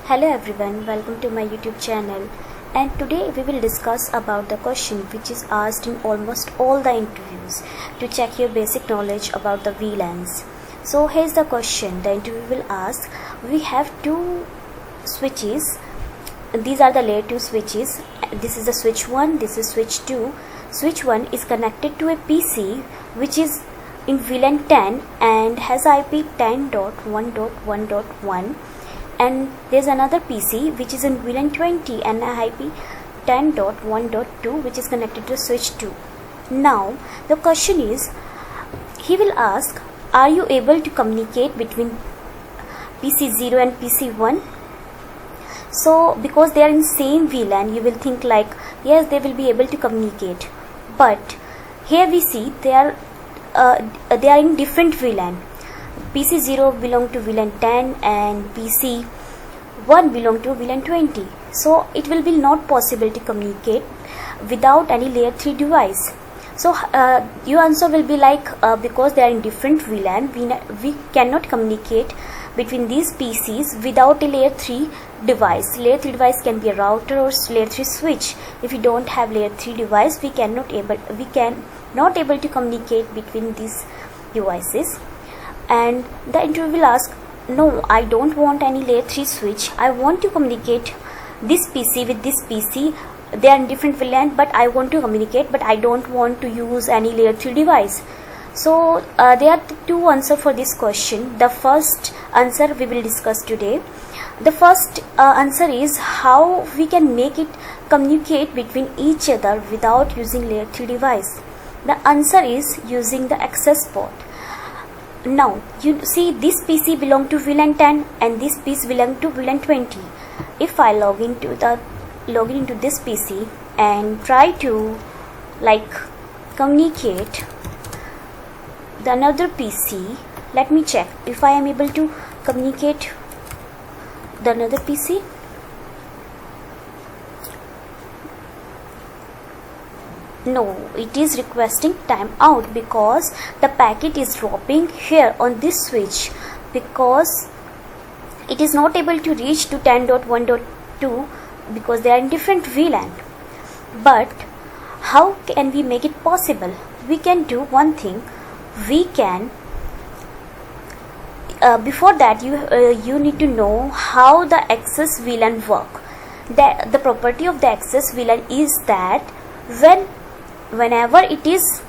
Hello everyone, welcome to my YouTube channel, and today we will discuss about the question which is asked in almost all the interviews to check your basic knowledge about the VLANs. So here's the question the interview will ask. We have two switches. These are the layer 2 switches. This is the switch 1, this is switch 2. Switch 1 is connected to a PC which is in VLAN 10 and has IP 10.1.1.1, and there's another PC which is in VLAN 20 and IP 10.1.2 which is connected to switch 2. Now the question is, he will ask, are you able to communicate between PC 0 and PC 1? So because they are in same VLAN, you will think like, yes, they will be able to communicate, but here we see they are in different VLAN. PC 0 belong to VLAN 10 and PC 1 belong to VLAN 20. So it will be not possible to communicate without any layer 3 device. So your answer will be like, because they are in different VLAN, we cannot communicate between these PCs without a layer 3 device. Layer 3 device can be a router or layer 3 switch. If we don't have layer 3 device, we cannot able to communicate between these devices. And the interviewer will ask, no, I don't want any layer 3 switch. I want to communicate this PC with this PC. They are in different VLAN, but I want to communicate, but I don't want to use any layer 3 device. So there are two answers for this question. The first answer we will discuss today. The first answer is how we can make it communicate between each other without using layer 3 device. The answer is using the access port. Now you see this PC belong to VLAN 10 and this PC belong to VLAN 20. If I log into this PC and try to communicate the another PC, let me check if I am able to communicate the another PC. No, it is requesting timeout because the packet is dropping here on this switch because it is not able to reach to 10.1.2 because they are in different VLAN. But how can we make it possible? We can do one thing. We can before that you need to know how the access VLAN work. The property of the access VLAN is that whenever it is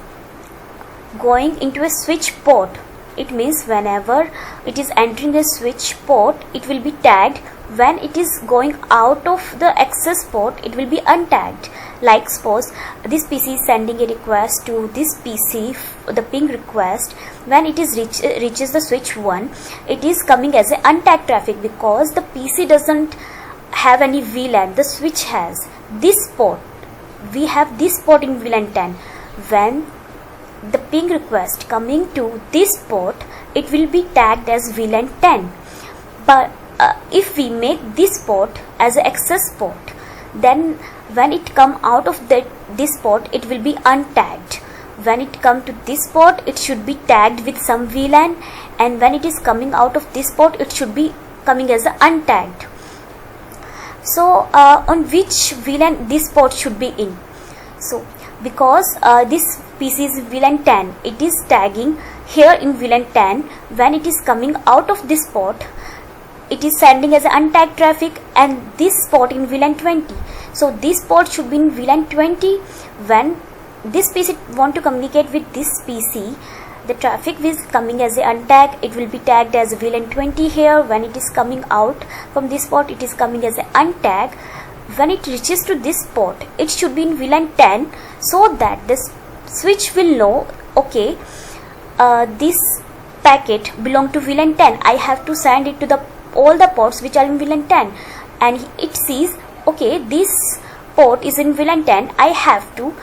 going into a switch port, it means whenever it is entering a switch port, it will be tagged. When it is going out of the access port, it will be untagged. Like suppose this PC is sending a request to this PC, the ping request. When it is reaches the switch 1, it is coming as an untagged traffic because the PC doesn't have any VLAN. The switch has this port. We have this port in VLAN 10. When the ping request coming to this port, it will be tagged as VLAN 10. But if we make this port as an access port, then when it come out of this port, it will be untagged. When it come to this port, it should be tagged with some VLAN, and when it is coming out of this port, it should be coming as untagged. So on which VLAN this port should be in? So because this PC is VLAN 10, it is tagging here in VLAN 10. When it is coming out of this port, it is sending as untagged traffic, and this port in VLAN 20. So this port should be in VLAN 20. When this PC want to communicate with this PC, the traffic is coming as a untag. It will be tagged as VLAN 20 here. When it is coming out from this port, it is coming as a untag. When it reaches to this port, it should be in VLAN 10, so that this switch will know, okay, this packet belong to VLAN 10. I have to send it to all the ports which are in VLAN 10, and it sees, okay, this port is in VLAN 10. I have to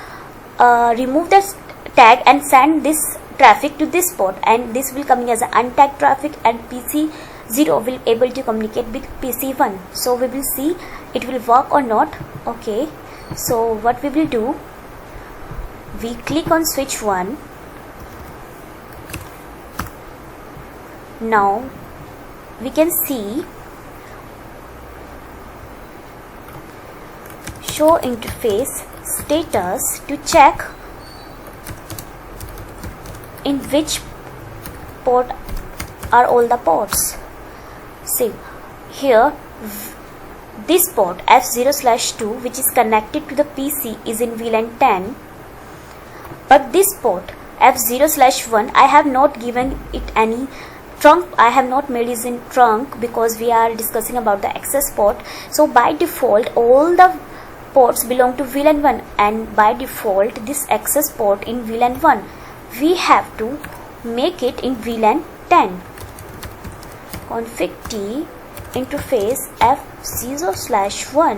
remove this tag and send this traffic to this port, and this will coming as an untagged traffic, and PC 0 will able to communicate with PC 1. So we will see it will work or not. Okay, so what we will do, we click on switch 1. Now we can see show interface status to check in which port are all the ports. See here, this port F0/2 which is connected to the PC is in VLAN 10, but this port F0/1 I have not given it any trunk. I have not made it in trunk because we are discussing about the access port. So by default all the ports belong to VLAN 1, and by default this access port in VLAN 1 we have to make it in VLAN 10. Config T interface F0/1.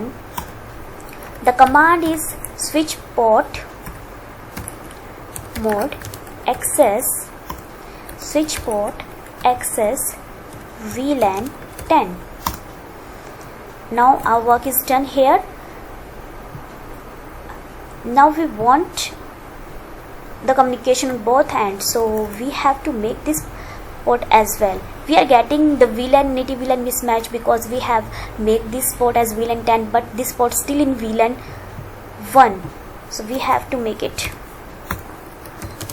The command is switch port mode access switch port access VLAN 10. Now our work is done here. Now we want the communication on both ends, so we have to make this port as well. We are getting the VLAN native VLAN mismatch because we have made this port as VLAN 10, but this port still in VLAN 1, so we have to make it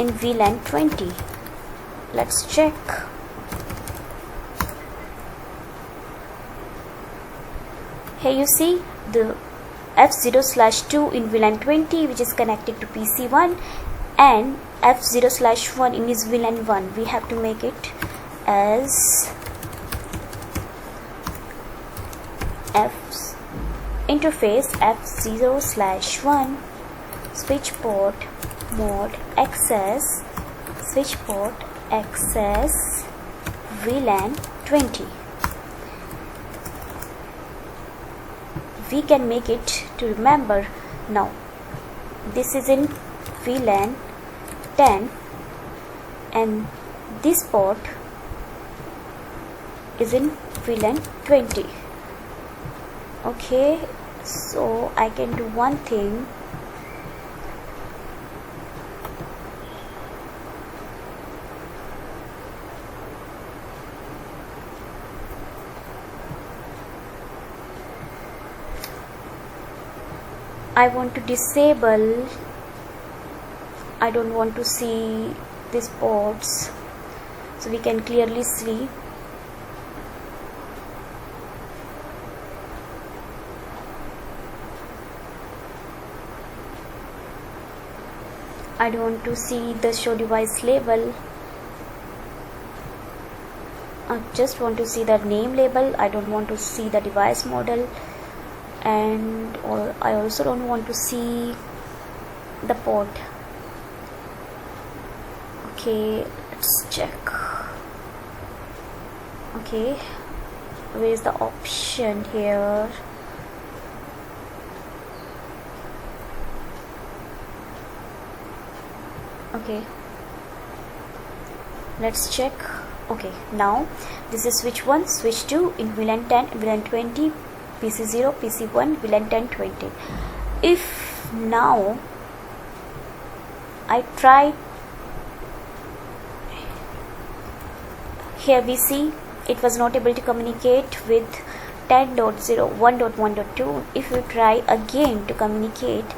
in VLAN 20. Let's check. Here you see the F0/2 in VLAN 20 which is connected to PC1, and F0/1 in is VLAN 1. We have to make it as interface F0/1 switch port mode access switch port access VLAN 20. We can make it to remember. Now this is in VLAN 10 and this port is in VLAN 20. Okay, so I can do one thing. I want to disable. I don't want to see these ports, so we can clearly see. I don't want to see the show device label. I just want to see the name label. I don't want to see the device model, and I also don't want to see the port. Okay, let's check. Okay, where is the option here? Okay, let's check. Okay, now this is switch 1, switch 2 in VLAN 10, VLAN 20, PC0, PC1, VLAN 10, 20. If now I try, here we see it was not able to communicate with 10.0.1.1.2. If you try again to communicate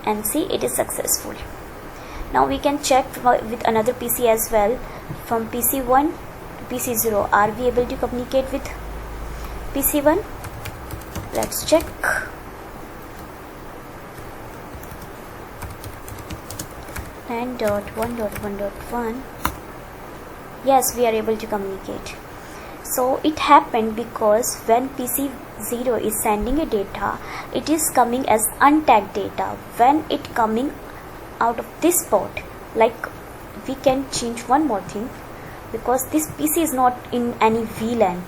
and see, it is successful. Now we can check with another PC as well. From PC1 to PC0, are we able to communicate with PC1? Let's check. And 1.1.1. Yes, we are able to communicate. So it happened because when PC0 is sending a data, it is coming as untagged data. When it coming out of this port, like, we can change one more thing, because this PC is not in any VLAN.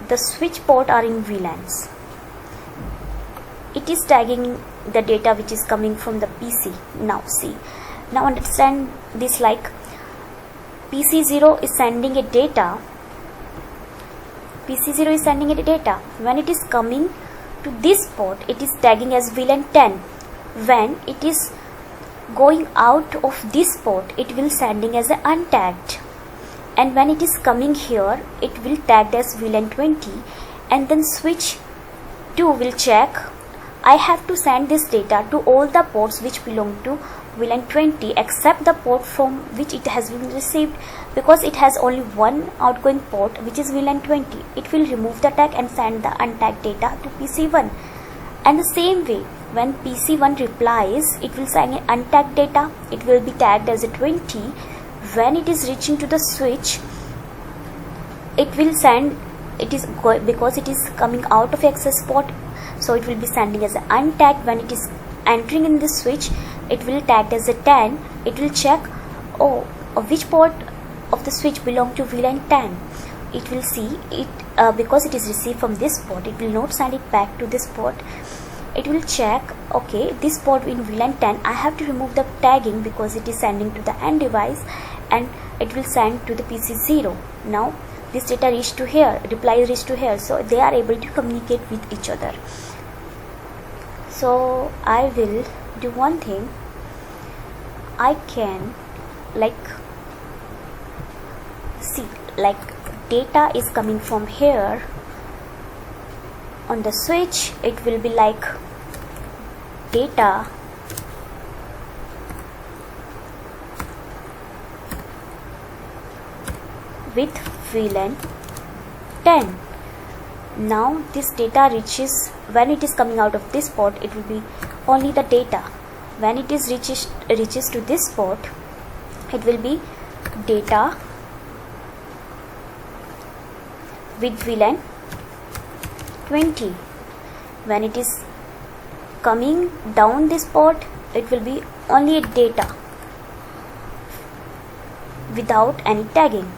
The switch port are in VLANs. It is tagging the data which is coming from the PC. Now see, now understand this, like PC0 is sending a data. PC0 is sending a data. When it is coming to this port, it is tagging as VLAN 10. When it is going out of this port, it will sending as a untagged. And when it is coming here, it will tag as VLAN 20 and then switch 2 will check I have to send this data to all the ports which belong to VLAN 20 except the port from which it has been received. Because it has only one outgoing port which is VLAN 20, it will remove the tag and send the untagged data to PC1. And the same way, when PC1 replies, it will send an untagged data. It will be tagged as a 20. When it is reaching to the switch, it will send, because it is coming out of access port, so it will be sending as an untagged. When it is entering in the switch, it will tag as a 10. It will check which port of the switch belong to VLAN 10. It will see it because it is received from this port, it will not send it back to this port. It will check, okay, this port in VLAN 10 I have to remove the tagging because it is sending to the end device, and it will send to the PC0. Now this data reached to here, reply reached to here, so they are able to communicate with each other. So I will do one thing. I can see data is coming from here on the switch. It will be like data with VLAN 10. Now this data reaches, when it is coming out of this port, it will be only the data. When it is reaches to this port, it will be data with VLAN 20. When it is coming down this port, it will be only a data without any tagging.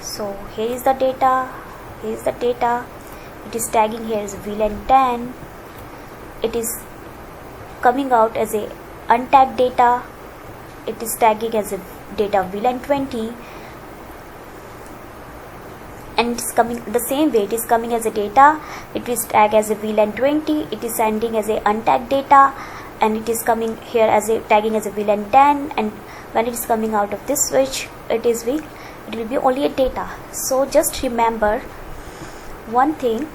So here is the data, here is the data. It is tagging here as VLAN 10. It is coming out as a untagged data. It is tagging as a data VLAN 20, and it is coming the same way. It is coming as a data. It is tagged as a VLAN 20. It is sending as a untagged data, and it is coming here as a tagging as a VLAN 10. And when it is coming out of this switch, it will be only a data. So just remember one thing.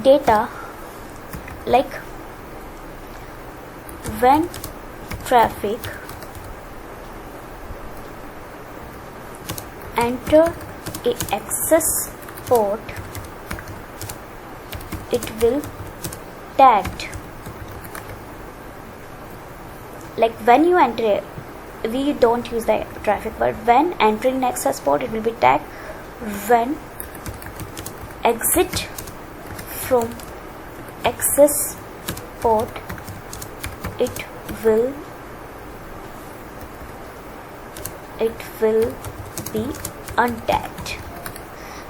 Data, like when traffic enter a access port, it will tagged. Like when you enter, we don't use the traffic, but when entering access port, it will be tagged. When exit from access port, it will be untagged.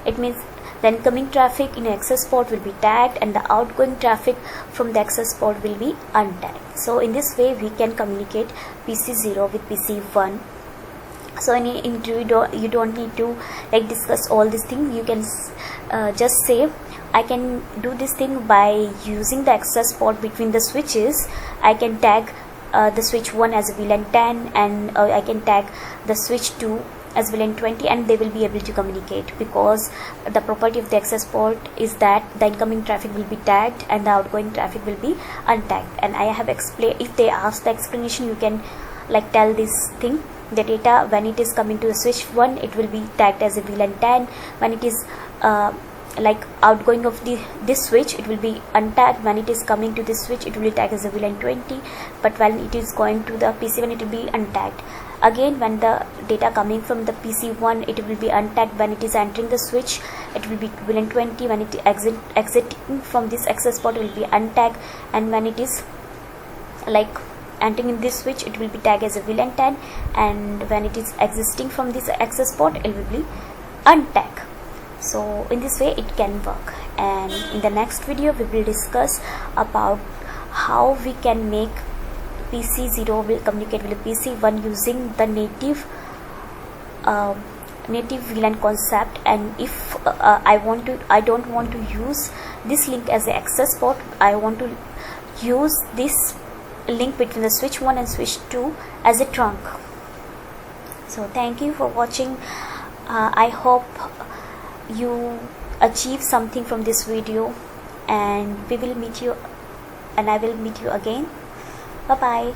It means the incoming traffic in access port will be tagged, and the outgoing traffic from the access port will be untagged. So in this way we can communicate PC0 with PC1. So in an interview you don't need to discuss all these things. You can just say, I can do this thing by using the access port between the switches. I can tag the switch 1 as VLAN 10, and I can tag the switch 2 as VLAN 20, and they will be able to communicate, because the property of the access port is that the incoming traffic will be tagged and the outgoing traffic will be untagged. And I have explained, if they ask the explanation, you can tell this thing. The data, when it is coming to the switch 1, it will be tagged as a VLAN 10. When it is outgoing of this switch, it will be untagged. When it is coming to this switch, it will be tagged as a VLAN 20, but when it is going to the PC1, it will be untagged. Again, when the data coming from the PC1, it will be untagged. When it is entering the switch, it will be VLAN 20. When it exiting from this access port, it will be untagged, and when it is entering in this switch, it will be tagged as a VLAN 10, and when it is exiting from this access port, it will be untagged. So in this way it can work, and in the next video we will discuss about how we can make PC0 will communicate with PC1 using the native VLAN concept. And if I don't want to use this link as an access port, I want to use this link between the switch 1 and switch 2 as a trunk. So thank you for watching. I hope you achieve something from this video, and we will meet you, and I will meet you again. Bye bye.